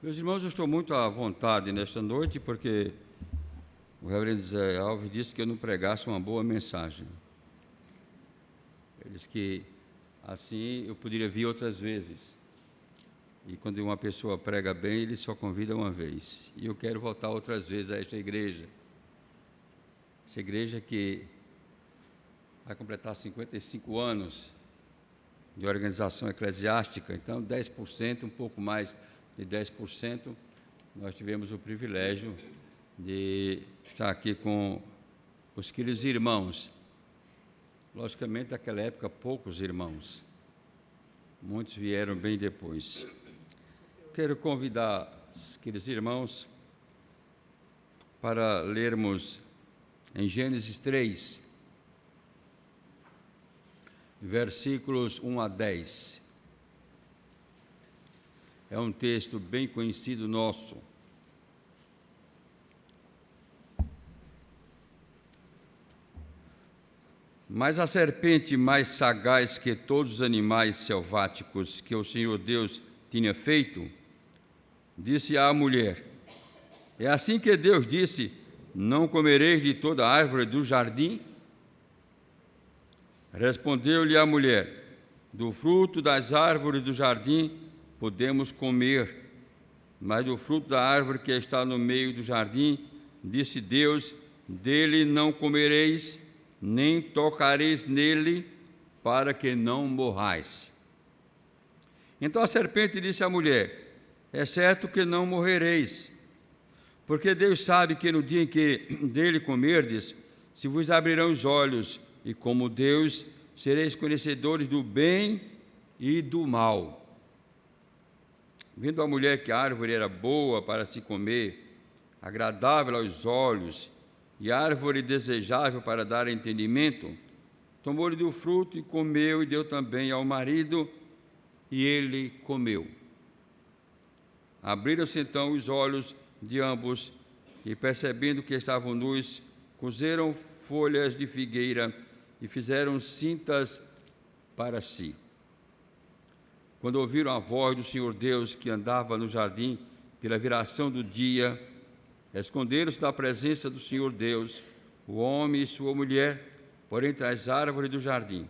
Meus irmãos, eu estou muito à vontade nesta noite, porque o reverendo Zé Alves disse que eu não pregasse uma boa mensagem. Ele disse que assim eu poderia vir outras vezes. E quando uma pessoa prega bem, ele só convida uma vez. E eu quero voltar outras vezes a esta igreja. Essa igreja que vai completar 55 anos de organização eclesiástica, então 10%, um pouco mais de 10%, nós tivemos o privilégio de estar aqui com os queridos irmãos. Logicamente, naquela época, poucos irmãos. Muitos vieram bem depois. Quero convidar os queridos irmãos para lermos em Gênesis 3, versículos 1 a 10. É um texto bem conhecido nosso. Mas a serpente, mais sagaz que todos os animais selváticos que o Senhor Deus tinha feito, disse à mulher: é assim que Deus disse: não comereis de toda árvore do jardim? Respondeu-lhe a mulher: do fruto das árvores do jardim podemos comer, mas do fruto da árvore que está no meio do jardim, disse Deus: dele não comereis, nem tocareis nele, para que não morrais. Então a serpente disse à mulher: é certo que não morrereis, porque Deus sabe que no dia em que dele comerdes, se vos abrirão os olhos, e como Deus, sereis conhecedores do bem e do mal. Vendo a mulher que a árvore era boa para se comer, agradável aos olhos, e árvore desejável para dar entendimento, tomou-lhe do fruto e comeu, e deu também ao marido, e ele comeu. Abriram-se então os olhos de ambos, e percebendo que estavam nus, cozeram folhas de figueira e fizeram cintas para si. Quando ouviram a voz do Senhor Deus que andava no jardim pela viração do dia, esconderam-se da presença do Senhor Deus, o homem e sua mulher, por entre as árvores do jardim.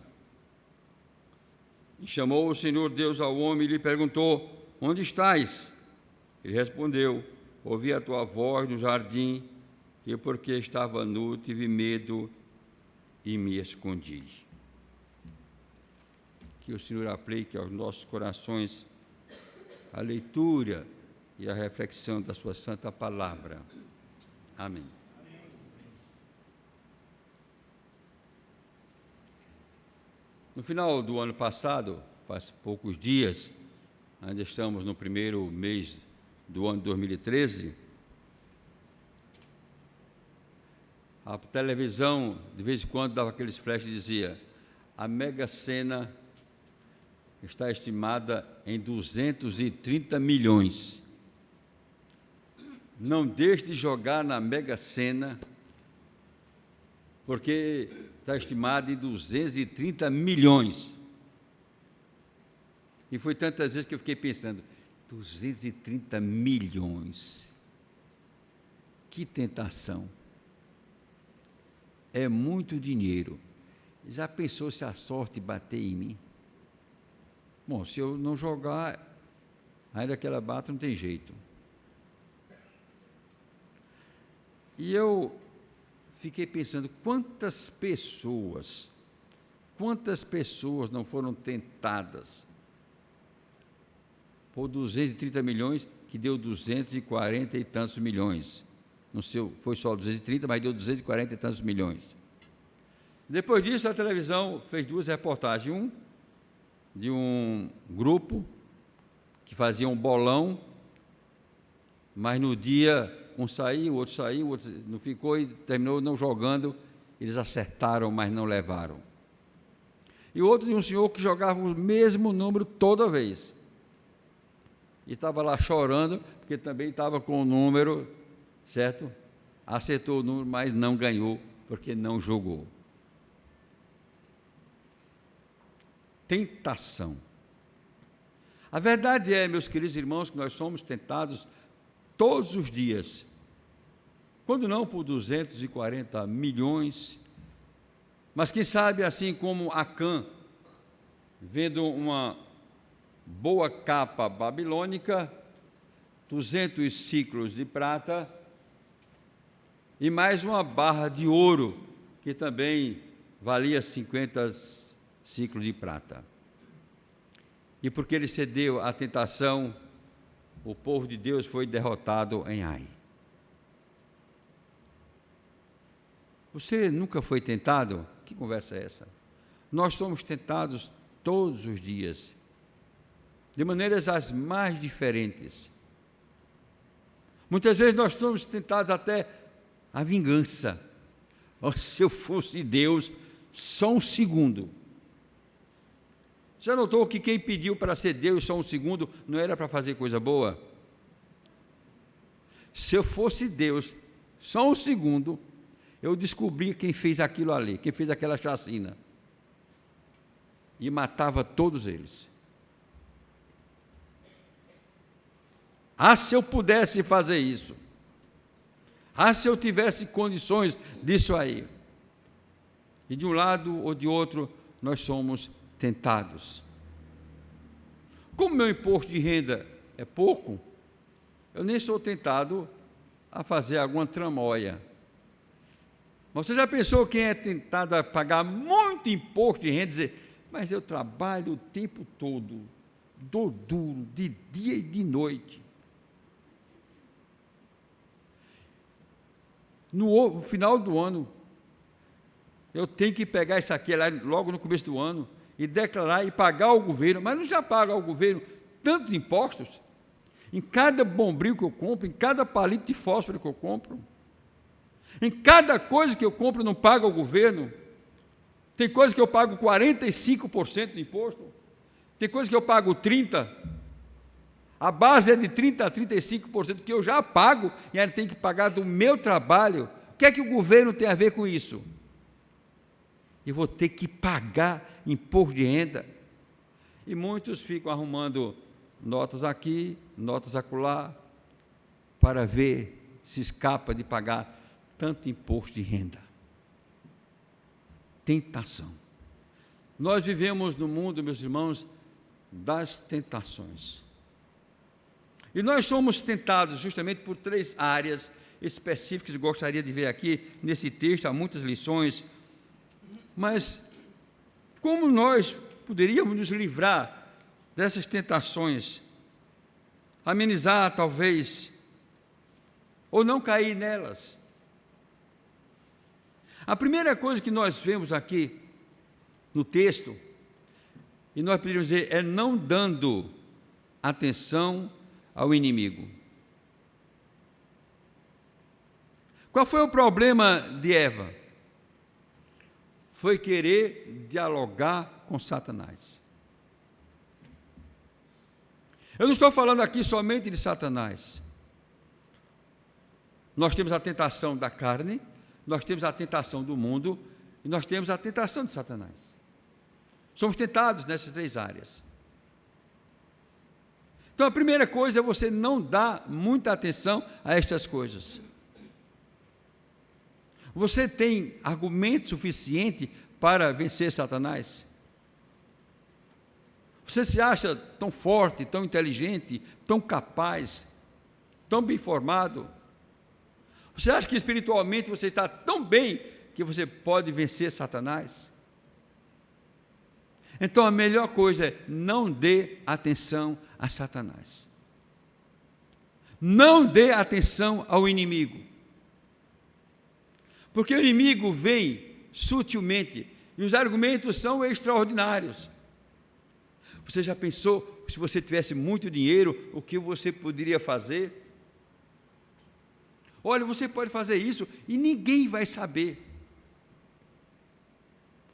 E chamou o Senhor Deus ao homem e lhe perguntou: onde estás? Ele respondeu: ouvi a tua voz no jardim, e porque estava nu, tive medo e me escondi. Que o Senhor aplique aos nossos corações a leitura e a reflexão da sua santa palavra. Amém. No final do ano passado, faz poucos dias, ainda estamos no primeiro mês do ano 2013, a televisão, de vez em quando, dava aqueles flashes e dizia: a Mega Sena está estimada em 230 milhões. Não deixe de jogar na Mega Sena, porque está estimada em 230 milhões. E foi tantas vezes que eu fiquei pensando: 230 milhões. Que tentação. É muito dinheiro. Já pensou se a sorte bater em mim? Bom, se eu não jogar, ainda que ela bata, não tem jeito. E eu fiquei pensando, quantas pessoas não foram tentadas por 230 milhões, que deu 240 e tantos milhões. Não sei, foi só 230, mas deu 240 e tantos milhões. Depois disso, a televisão fez duas reportagens, de um grupo que fazia um bolão, mas no dia um saiu, o outro não ficou e terminou não jogando, eles acertaram, mas não levaram. E outro de um senhor que jogava o mesmo número toda vez. E estava lá chorando, porque também estava com o número, certo? Acertou o número, mas não ganhou, porque não jogou. Tentação. A verdade é, meus queridos irmãos, que nós somos tentados todos os dias, quando não por 240 milhões, mas quem sabe assim como Acã, vendo uma boa capa babilônica, 200 ciclos de prata e mais uma barra de ouro, que também valia 50 ciclos de prata. E porque ele cedeu à tentação, o povo de Deus foi derrotado em Ai. Você nunca foi tentado? Que conversa é essa? Nós somos tentados todos os dias, de maneiras as mais diferentes. Muitas vezes nós somos tentados até à vingança. Oh, se eu fosse Deus, só um segundo. Já notou que quem pediu para ser Deus só um segundo não era para fazer coisa boa? Se eu fosse Deus, só um segundo, eu descobria quem fez aquilo ali, quem fez aquela chacina. E matava todos eles. Ah, se eu pudesse fazer isso. Ah, se eu tivesse condições disso aí. E de um lado ou de outro, nós somos tentados. Como meu imposto de renda é pouco, eu nem sou tentado a fazer alguma tramóia. Mas você já pensou quem é tentado a pagar muito imposto de renda e dizer, mas eu trabalho o tempo todo, dou duro, de dia e de noite. No final do ano, eu tenho que pegar isso aqui lá, logo no começo do ano, e declarar e pagar ao governo, mas não já paga ao governo tantos impostos, em cada bombril que eu compro, em cada palito de fósforo que eu compro, em cada coisa que eu compro não pago ao governo. Tem coisa que eu pago 45% de imposto, tem coisa que eu pago 30%, a base é de 30% a 35% que eu já pago e ainda tenho que pagar do meu trabalho. O que é que o governo tem a ver com isso? Eu vou ter que pagar imposto de renda. E muitos ficam arrumando notas aqui, notas acolá, para ver se escapa de pagar tanto imposto de renda. Tentação. Nós vivemos no mundo, meus irmãos, das tentações. E nós somos tentados justamente por 3 áreas específicas que eu gostaria de ver aqui nesse texto, há muitas lições. Mas como nós poderíamos nos livrar dessas tentações, amenizar talvez, ou não cair nelas? A primeira coisa que nós vemos aqui no texto, e nós poderíamos dizer, é não dando atenção ao inimigo. Qual foi o problema de Eva? Foi querer dialogar com Satanás. Eu não estou falando aqui somente de Satanás. Nós temos a tentação da carne, nós temos a tentação do mundo e nós temos a tentação de Satanás. Somos tentados nessas 3 áreas. Então, a primeira coisa é você não dar muita atenção a estas coisas. Você tem argumento suficiente para vencer Satanás? Você se acha tão forte, tão inteligente, tão capaz, tão bem formado? Você acha que espiritualmente você está tão bem que você pode vencer Satanás? Então a melhor coisa é não dê atenção a Satanás. Não dê atenção ao inimigo. Porque o inimigo vem sutilmente e os argumentos são extraordinários. Você já pensou, se você tivesse muito dinheiro, o que você poderia fazer? Olha, você pode fazer isso e ninguém vai saber.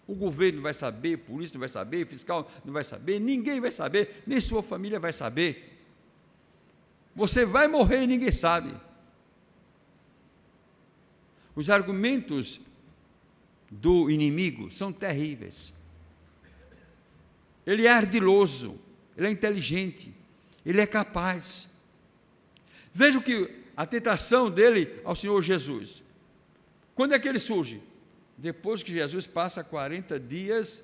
O governo não vai saber, a polícia não vai saber, o fiscal não vai saber, ninguém vai saber, nem sua família vai saber. Você vai morrer e ninguém sabe. Os argumentos do inimigo são terríveis. Ele é ardiloso, ele é inteligente, ele é capaz. Veja que a tentação dele ao Senhor Jesus. Quando é que ele surge? Depois que Jesus passa 40 dias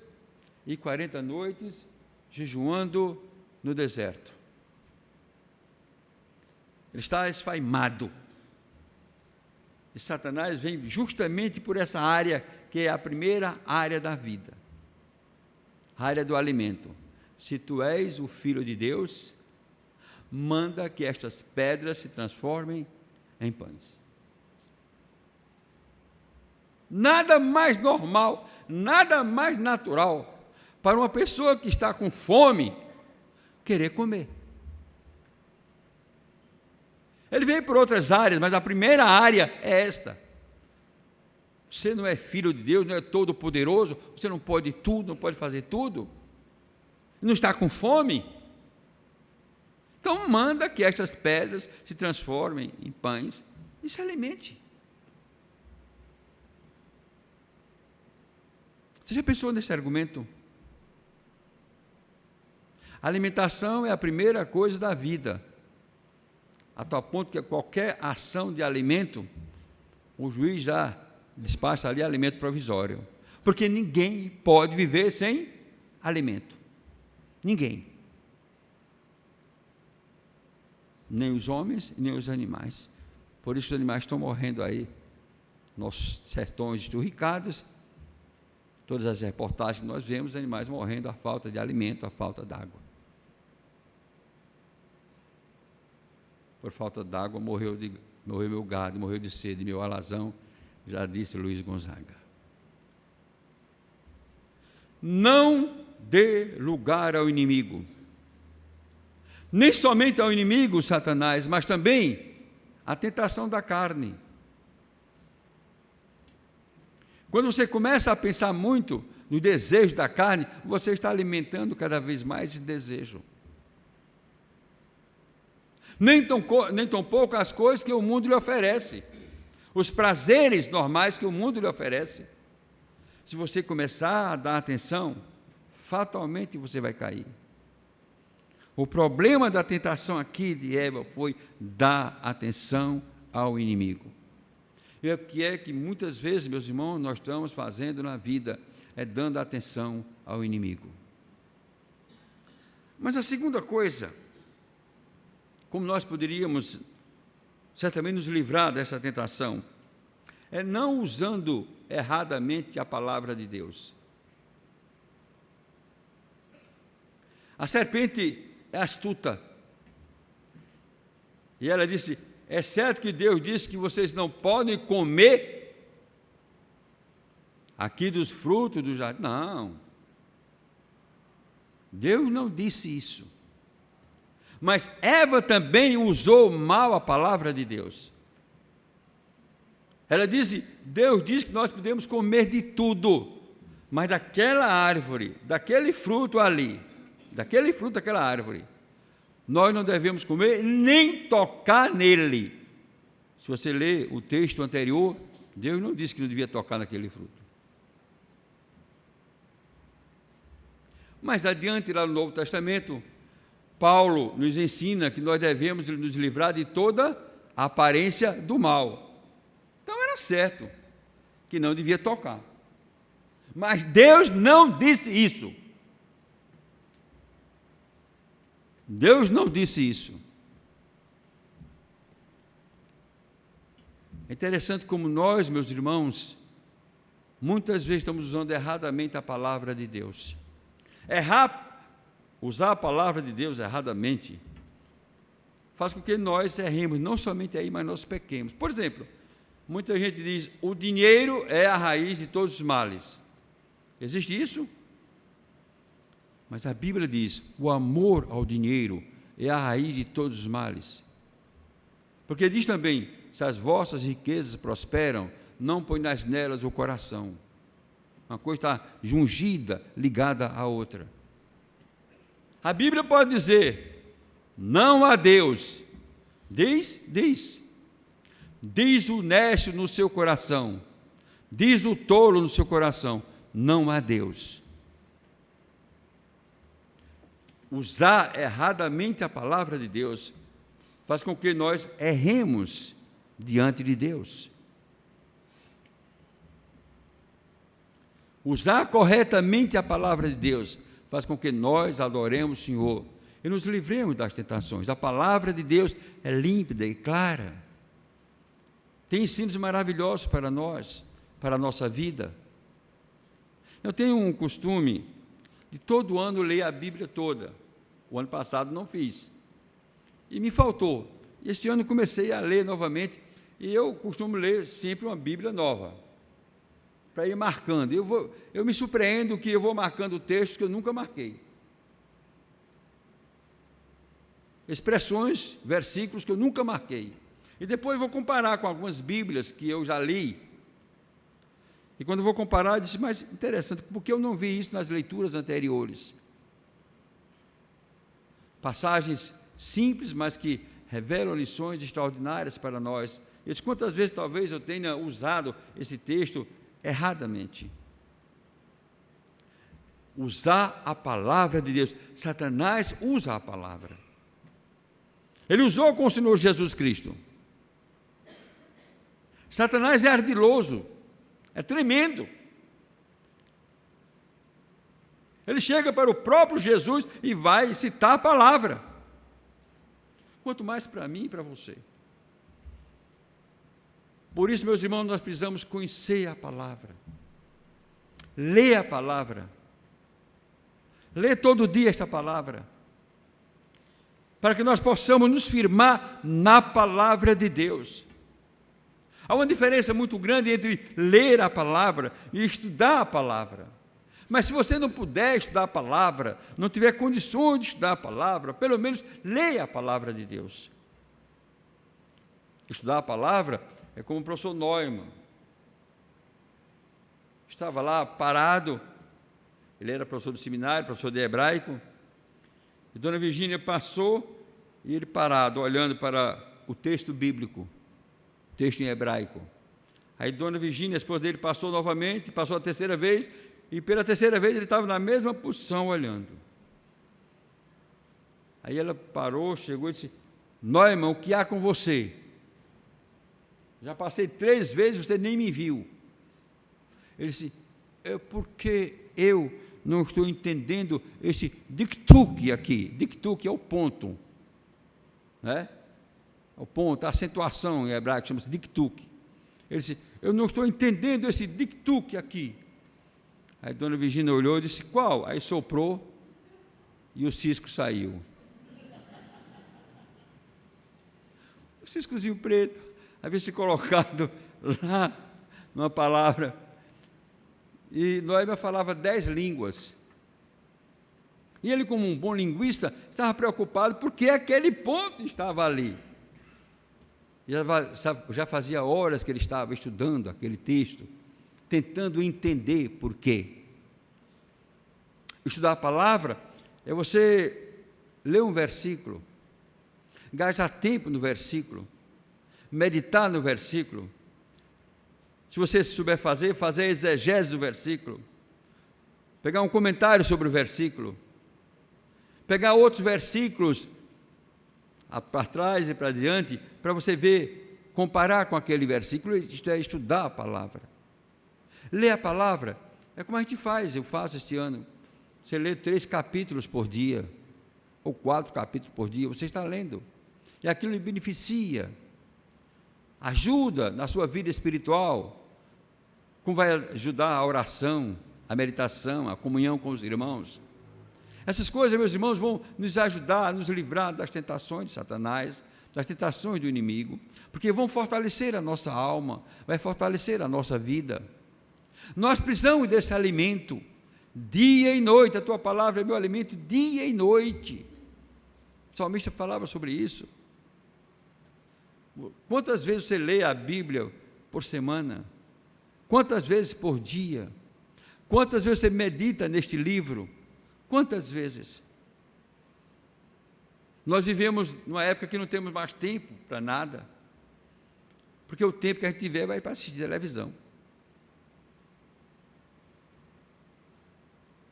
e 40 noites jejuando no deserto. Ele está esfaimado. E Satanás vem justamente por essa área, que é a primeira área da vida, a área do alimento. Se tu és o Filho de Deus, manda que estas pedras se transformem em pães. Nada mais normal, nada mais natural para uma pessoa que está com fome querer comer. Ele veio por outras áreas, mas a primeira área é esta. Você não é filho de Deus, não é todo poderoso, você não pode tudo, não pode fazer tudo, não está com fome. Então manda que estas pedras se transformem em pães e se alimente. Você já pensou nesse argumento? A alimentação é a primeira coisa da vida, a tal ponto que qualquer ação de alimento, o juiz já despacha ali alimento provisório, porque ninguém pode viver sem alimento. Ninguém. Nem os homens, nem os animais. Por isso os animais estão morrendo aí, nos sertões esturricados. Todas as reportagens que nós vemos, os animais morrendo à falta de alimento, à falta d'água. Por falta d'água morreu meu gado, morreu de sede, meu alazão, já disse Luiz Gonzaga. Não dê lugar ao inimigo. Nem somente ao inimigo, Satanás, mas também à tentação da carne. Quando você começa a pensar muito no desejo da carne, você está alimentando cada vez mais esse desejo. Nem tão pouco as coisas que o mundo lhe oferece, os prazeres normais que o mundo lhe oferece. Se você começar a dar atenção, fatalmente você vai cair. O problema da tentação aqui de Eva foi dar atenção ao inimigo. E o que é que muitas vezes, meus irmãos, nós estamos fazendo na vida, é dando atenção ao inimigo. Mas a segunda coisa, como nós poderíamos certamente nos livrar dessa tentação, é não usando erradamente a palavra de Deus. A serpente é astuta, e ela disse: é certo que Deus disse que vocês não podem comer aqui dos frutos do jardim. Não, Deus não disse isso. Mas Eva também usou mal a palavra de Deus. Ela disse: Deus disse que nós podemos comer de tudo, mas daquela árvore, daquele fruto ali, daquele fruto daquela árvore, nós não devemos comer nem tocar nele. Se você ler o texto anterior, Deus não disse que não devia tocar naquele fruto. Mais adiante, lá no Novo Testamento, Paulo nos ensina que nós devemos nos livrar de toda a aparência do mal. Então era certo que não devia tocar. Mas Deus não disse isso. Deus não disse isso. É interessante como nós, meus irmãos, muitas vezes estamos usando erradamente a palavra de Deus. Usar a palavra de Deus erradamente faz com que nós erremos, não somente aí, mas nós pequemos. Por exemplo, muita gente diz: o dinheiro é a raiz de todos os males. Existe isso? Mas a Bíblia diz: o amor ao dinheiro é a raiz de todos os males. Porque diz também: se as vossas riquezas prosperam, não ponhais nelas o coração. Uma coisa está jungida, ligada à outra. A Bíblia pode dizer: não há Deus. Diz. Diz o nécio no seu coração. Diz o tolo no seu coração: não há Deus. usar erradamente a palavra de Deus faz com que nós erremos diante de Deus. Usar corretamente a palavra de Deus faz com que nós adoremos o Senhor e nos livremos das tentações. A palavra de Deus é límpida e clara. Tem ensinos maravilhosos para nós, para a nossa vida. Eu tenho um costume de todo ano ler a Bíblia toda. O ano passado não fiz. E me faltou. Este ano comecei a ler novamente, e eu costumo ler sempre uma Bíblia nova, para ir marcando. Eu me surpreendo que eu vou marcando textos que eu nunca marquei. Expressões, versículos que eu nunca marquei. E depois vou comparar com algumas Bíblias que eu já li. E quando eu vou comparar, eu disse, mas interessante, por que eu não vi isso nas leituras anteriores? Passagens simples, mas que revelam lições extraordinárias para nós. Eu disse, quantas vezes talvez eu tenha usado esse texto erradamente? Usar a palavra de Deus. Satanás usa a palavra. Ele usou com o Senhor Jesus Cristo. Satanás é ardiloso, é tremendo. Ele chega para o próprio Jesus e vai citar a palavra. Quanto mais para mim e para você. Por isso, meus irmãos, nós precisamos conhecer a palavra. Ler a palavra. Ler todo dia esta palavra. Para que nós possamos nos firmar na palavra de Deus. Há uma diferença muito grande entre ler a palavra e estudar a palavra. Mas se você não puder estudar a palavra, não tiver condições de estudar a palavra, pelo menos leia a palavra de Deus. Estudar a palavra é como o professor Neumann. Estava lá parado, ele era professor do seminário, professor de hebraico, e Dona Virgínia passou, e ele parado, olhando para o texto bíblico, texto em hebraico. Aí Dona Virgínia, a esposa dele, passou novamente, passou a terceira vez, e pela terceira vez ele estava na mesma posição, olhando. Aí ela parou, chegou e disse, Neumann, o que há com você? Já passei 3 vezes, você nem me viu. Ele disse, é porque eu não estou entendendo esse dictuque aqui. Dictuque é o ponto, né? O ponto, a acentuação em hebraico chama-se dictuque. Ele disse, eu não estou entendendo esse dictuque aqui. Aí Dona Virgínia olhou e disse, qual? Aí soprou e o cisco saiu. O ciscozinho preto havia se colocado lá numa palavra. E Neumann falava 10 línguas. E ele, como um bom linguista, estava preocupado porque aquele ponto estava ali. Já fazia horas que ele estava estudando aquele texto, tentando entender por quê. Estudar a palavra é você ler um versículo, gastar tempo no versículo, meditar no versículo. Se você souber fazer a exegese do versículo, pegar um comentário sobre o versículo, pegar outros versículos para trás e para diante, para você ver, comparar com aquele versículo, isto é, estudar a palavra. Ler a palavra é como a gente faz, eu faço este ano. Você lê 3 capítulos por dia, ou 4 capítulos por dia, você está lendo, e aquilo lhe beneficia, ajuda na sua vida espiritual, como vai ajudar a oração, a meditação, a comunhão com os irmãos. Essas coisas, meus irmãos, vão nos ajudar a nos livrar das tentações de Satanás, das tentações do inimigo, porque vão fortalecer a nossa alma, vai fortalecer a nossa vida. Nós precisamos desse alimento, dia e noite. A tua palavra é meu alimento, dia e noite. O salmista falava sobre isso. Quantas vezes você lê a Bíblia por semana? Quantas vezes por dia? Quantas vezes você medita neste livro? Quantas vezes? Nós vivemos numa época que não temos mais tempo para nada, porque o tempo que a gente tiver vai para assistir televisão.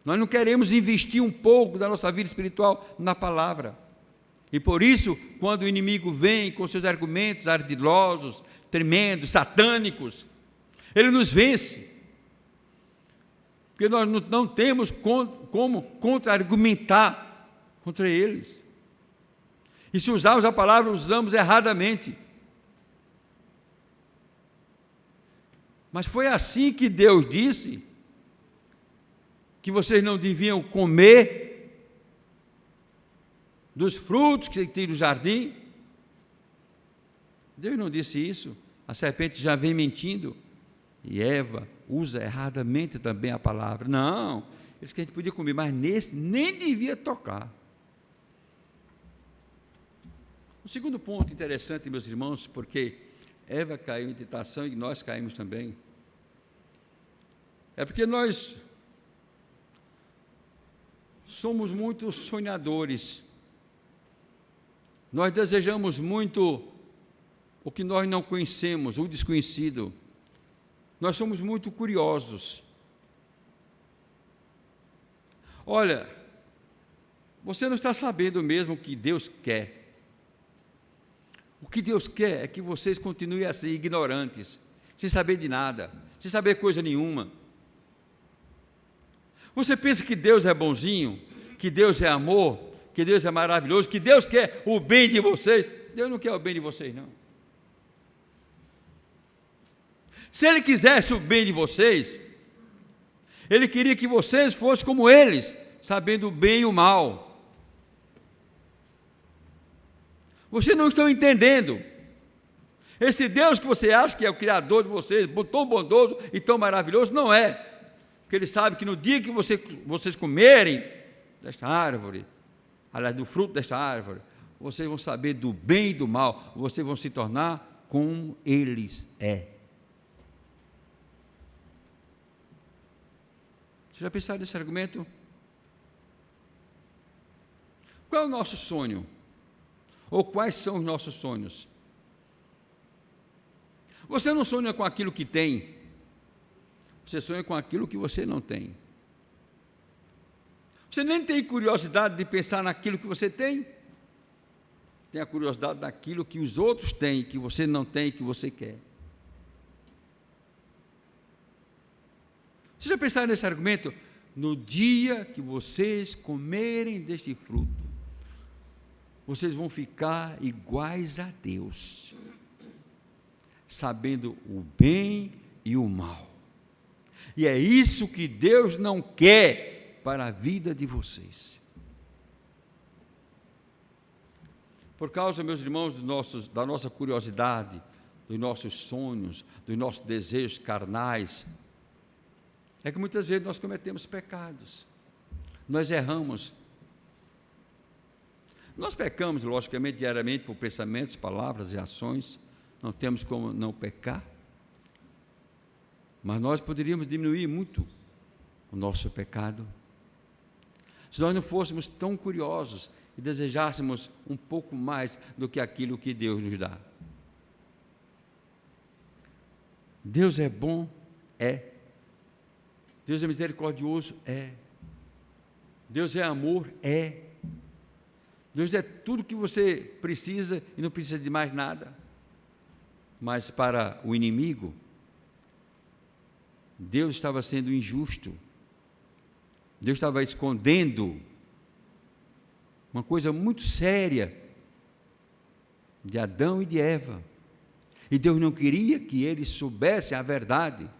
Nós não queremos investir um pouco da nossa vida espiritual na palavra. E por isso, quando o inimigo vem com seus argumentos ardilosos, tremendos, satânicos, ele nos vence. Porque nós não temos como contra-argumentar contra eles. E se usarmos a palavra, usamos erradamente. Mas foi assim que Deus disse que vocês não deviam comer dos frutos que tem no jardim. Deus não disse isso. A serpente já vem mentindo. E Eva usa erradamente também a palavra. Não, eles que a gente podia comer, mas nesse nem devia tocar. O segundo ponto interessante, meus irmãos, porque Eva caiu em tentação e nós caímos também, é porque nós somos muito sonhadores. Nós desejamos muito o que nós não conhecemos, o desconhecido. Nós somos muito curiosos. Olha, você não está sabendo mesmo o que Deus quer. O que Deus quer é que vocês continuem assim, ignorantes, sem saber de nada, sem saber coisa nenhuma. Você pensa que Deus é bonzinho, que Deus é amor, que Deus é maravilhoso, que Deus quer o bem de vocês? Deus não quer o bem de vocês, não. Se Ele quisesse o bem de vocês, Ele queria que vocês fossem como eles, sabendo o bem e o mal. Vocês não estão entendendo. Esse Deus que você acha que é o Criador de vocês, tão bondoso e tão maravilhoso, não é. Porque Ele sabe que no dia que vocês comerem desta árvore, aliás, do fruto desta árvore, vocês vão saber do bem e do mal, vocês vão se tornar como eles é. Vocês já pensaram nesse argumento? Qual é o nosso sonho? Ou quais são os nossos sonhos? Você não sonha com aquilo que tem, você sonha com aquilo que você não tem. Você nem tem curiosidade de pensar naquilo que você tem, tem a curiosidade daquilo que os outros têm, que você não tem e que você quer. Vocês já pensaram nesse argumento? No dia que vocês comerem deste fruto, vocês vão ficar iguais a Deus, sabendo o bem e o mal. E é isso que Deus não quer para a vida de vocês. Por causa, meus irmãos, da nossa curiosidade, dos nossos sonhos, dos nossos desejos carnais, é que muitas vezes nós cometemos pecados, nós erramos. Nós pecamos, logicamente, diariamente, por pensamentos, palavras e ações, não temos como não pecar, mas nós poderíamos diminuir muito o nosso pecado, se nós não fôssemos tão curiosos e desejássemos um pouco mais do que aquilo que Deus nos dá. Deus é bom? É. Deus é misericordioso? É. Deus é amor? É. Deus é tudo que você precisa e não precisa de mais nada. Mas para o inimigo, Deus estava sendo injusto. Deus estava escondendo uma coisa muito séria de Adão e de Eva. E Deus não queria que eles soubessem a verdade,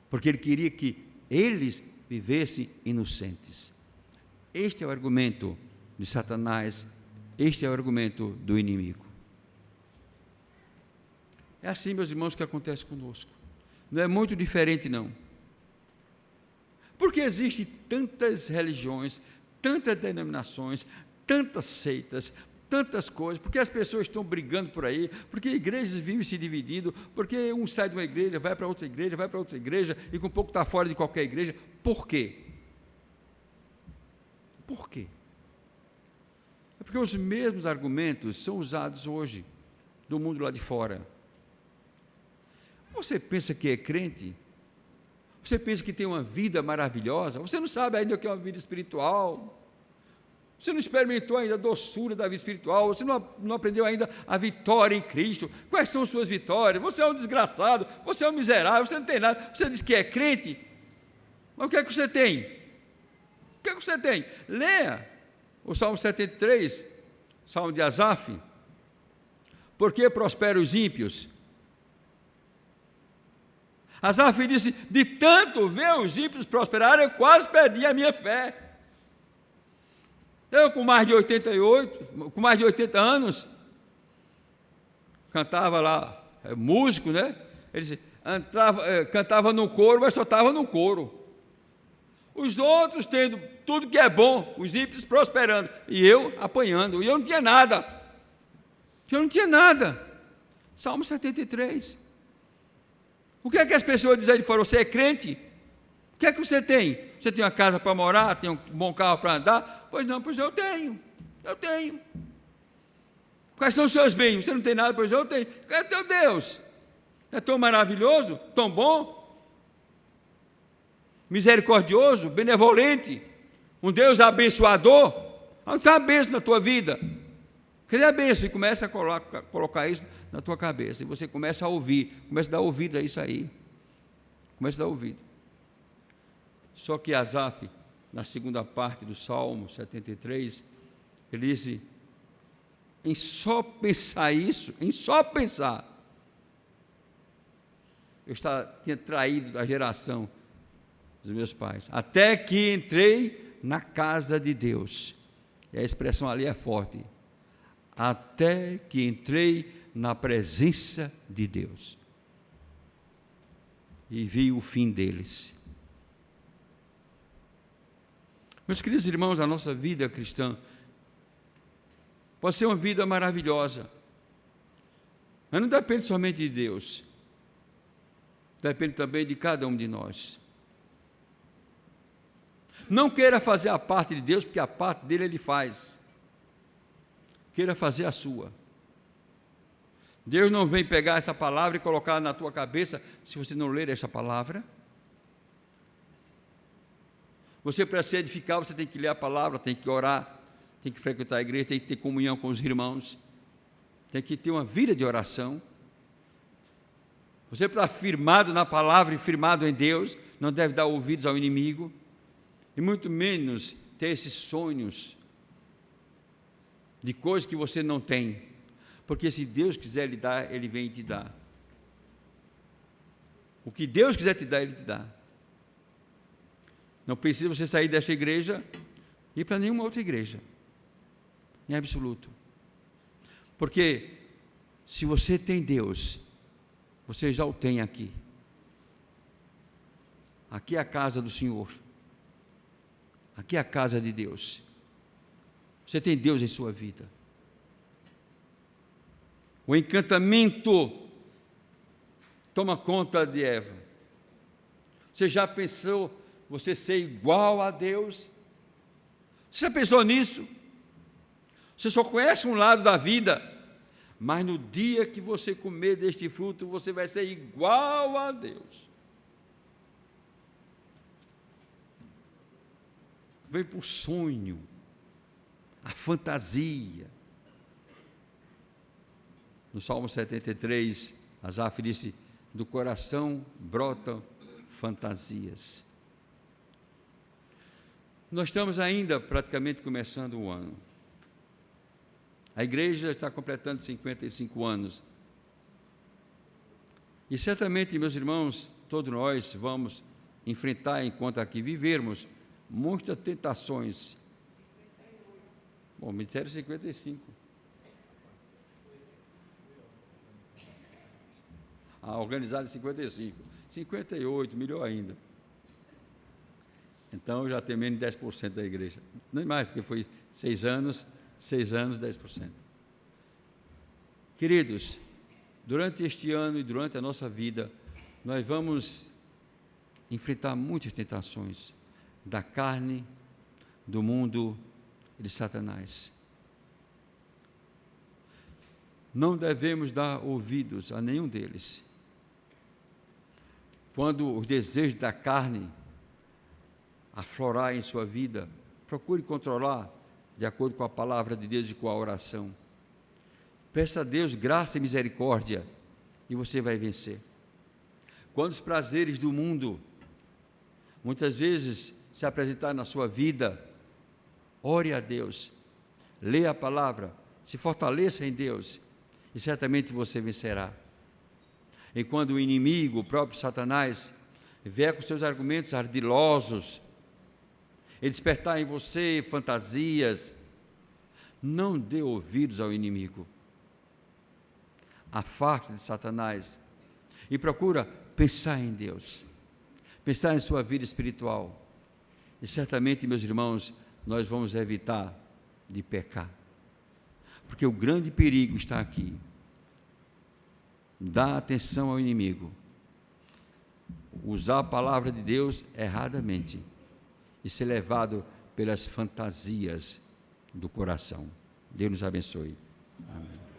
porque Ele queria que eles vivessem inocentes. Este é o argumento de Satanás, este é o argumento do inimigo. É assim, meus irmãos, que acontece conosco. Não é muito diferente, não. Porque existem tantas religiões, tantas denominações, tantas seitas, tantas coisas, porque as pessoas estão brigando por aí, porque igrejas vivem se dividindo, porque um sai de uma igreja, vai para outra igreja, vai para outra igreja, e com pouco está fora de qualquer igreja. Por quê? Por quê? É porque os mesmos argumentos são usados hoje, do mundo lá de fora. Você pensa que é crente? Você pensa que tem uma vida maravilhosa? Você não sabe ainda o que é uma vida espiritual. Você não experimentou ainda a doçura da vida espiritual. Você não aprendeu ainda a vitória em Cristo. Quais são as suas vitórias? Você é um desgraçado, você é um miserável, você não tem nada. Você diz que é crente, mas o que é que você tem? O que é que você tem? Leia o Salmo 73, Salmo de Asaf. Por que prosperam os ímpios? Asaf disse: de tanto ver os ímpios prosperarem, eu quase perdi a minha fé. Eu, com mais de 80 anos, cantava lá, músico, né? Ele disse, cantava no coro, mas só estava no coro. Os outros tendo tudo que é bom, os ímpios prosperando, e eu apanhando, e eu não tinha nada. Eu não tinha nada. Salmo 73. O que é que as pessoas dizem de fora? Você é crente? O que é que você tem? Você tem uma casa para morar? Tem um bom carro para andar? Pois não, pois eu tenho. Eu tenho. Quais são os seus bens? Você não tem nada? Pois eu tenho. Cadê teu Deus? É tão maravilhoso? Tão bom? Misericordioso? Benevolente? Um Deus abençoador? Onde está a bênção na tua vida? Cadê a bênção? E começa a colocar isso na tua cabeça. E você começa a ouvir. Começa a dar ouvido a isso aí. Começa a dar ouvido. Só que Asaf, na segunda parte do Salmo 73, ele diz, em só pensar isso, em só pensar, eu tinha traído a geração dos meus pais, até que entrei na casa de Deus. E a expressão ali é forte. Até que entrei na presença de Deus. E vi o fim deles. Meus queridos irmãos, a nossa vida cristã pode ser uma vida maravilhosa, mas não depende somente de Deus, depende também de cada um de nós. Não queira fazer a parte de Deus, porque a parte dele ele faz. Queira fazer a sua. Deus não vem pegar essa palavra e colocar na tua cabeça se você não ler essa palavra. Você, para se edificar, você tem que ler a palavra, tem que orar, tem que frequentar a igreja, tem que ter comunhão com os irmãos, tem que ter uma vida de oração. Você, para estar firmado na palavra e firmado em Deus, não deve dar ouvidos ao inimigo, e muito menos ter esses sonhos de coisas que você não tem, porque se Deus quiser lhe dar, Ele vem e te dá. O que Deus quiser te dar, Ele te dá. Não precisa você sair desta igreja e ir para nenhuma outra igreja, em absoluto. Porque se você tem Deus, você já o tem aqui. Aqui é a casa do Senhor. Aqui é a casa de Deus. Você tem Deus em sua vida. O encantamento toma conta de Eva. Você já pensou você ser igual a Deus? Você já pensou nisso? Você só conhece um lado da vida, mas no dia que você comer deste fruto, você vai ser igual a Deus. Vem para o sonho, a fantasia. No Salmo 73, Asaf disse, do coração brotam fantasias. Nós estamos ainda praticamente começando o ano. A igreja está completando 55 anos. E certamente, meus irmãos, todos nós vamos enfrentar, enquanto aqui vivermos, muitas tentações. Bom, me disseram 55. Organizado em 55. 58, melhor ainda. Então, já tem menos de 10% da igreja. Não é mais, porque foi 6 anos, 10%. Queridos, durante este ano e durante a nossa vida, nós vamos enfrentar muitas tentações da carne, do mundo e de Satanás. Não devemos dar ouvidos a nenhum deles. Quando os desejos da carne aflorar em sua vida, procure controlar de acordo com a palavra de Deus e com a oração. Peça a Deus graça e misericórdia e você vai vencer. Quando os prazeres do mundo muitas vezes se apresentarem na sua vida, ore a Deus, leia a palavra, se fortaleça em Deus e certamente você vencerá. E quando o inimigo, o próprio Satanás, vier com seus argumentos ardilosos e despertar em você fantasias, não dê ouvidos ao inimigo. Afaste de Satanás e procura pensar em Deus, pensar em sua vida espiritual. E certamente, meus irmãos, nós vamos evitar de pecar. Porque o grande perigo está aqui. Dá atenção ao inimigo. Usar a palavra de Deus erradamente e ser levado pelas fantasias do coração. Deus nos abençoe. Amém.